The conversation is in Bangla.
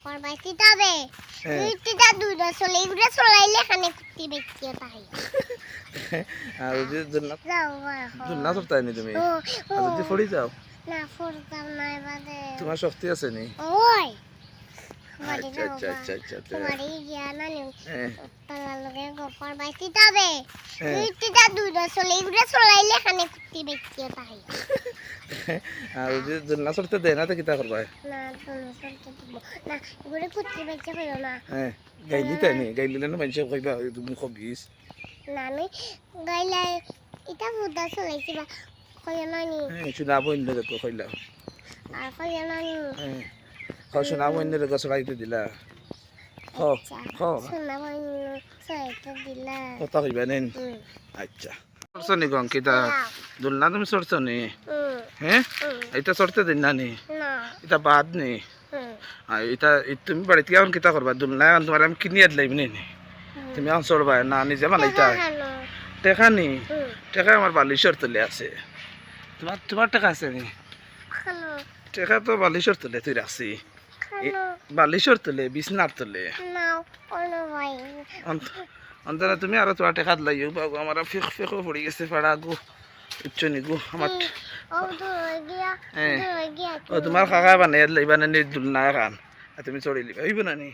করবাইতে তবে তুইটা দুধ চলে এগুলো চলাইলে খানে কুত্তি বেচিয়ে তাই আর যদি দুলনা যাও দুলনা চড়তাই নি তুমি আর যদি পড়ি যাও না ফুরতাম না এবারে তোমার শক্তি আছে নি ওই আচ্ছা আচ্ছা আচ্ছা আচ্ছা তোমারই জ্ঞান আনি হ্যাঁ তালা লগে গোপার বাইতে তবে তুইটা দুধ চলে এগুলো চলাইলে খানে কুত্তি বেচিয়ে তাই আর যদি দুলনা চড়তে দেয় না তো কিতা করবা না তুমি চলতে দিব না এগুলো কুত্তি বেচিয়ে কইও না হ্যাঁ গাইলি তাই নি গাইলিলে না মানুষ কইবা তুমি খবিস না আমি গাইলাই এটা বুদা চলাইছি বা কইও না নি হ্যাঁ শুনা বইন রে তো কইলা আর কইও না নি হ্যাঁ খাও শুনা বইন রে গছ লাগাইতে দিলা হ হ শোনা ভাই সহায়তা দিলা কথা কইবা নেন আচ্ছা চড়ছো নি গঙ্কিতা দুলনা তুমি চড়ছো নি হ্যাঁ এটা চড়তে দিন না নি না এটা বাদ নি এটা তুমি বাড়িতে এখন কিতা করবা দুলনা এখন তোমার আমি কিনিয়ে দিলাম নি তুমি এখন চড়বা না নিজে বানাইতা টেকা নি টেকা আমার বালিশর তলে আছে তোমার তোমার টাকা আছে নি খানো টেকা তো বালিশর তলে তুই রাখছি খানো বালিশর তলে বিছনার তলে নাও অন্য ভাই অন্তরা তুমি আরো তোমার টেকা দিলাই বাবু আমার ফেক ফেকও পড়ে গেছে পাড়া গো উচ্চ নিগু আমার ও দূর গিয়া হ্যাঁ দূর গিয়া ও তোমার কাকা বানাই দিলাই বানানি দুলনা খান আর তুমি চড়ি লিবা হইব না নি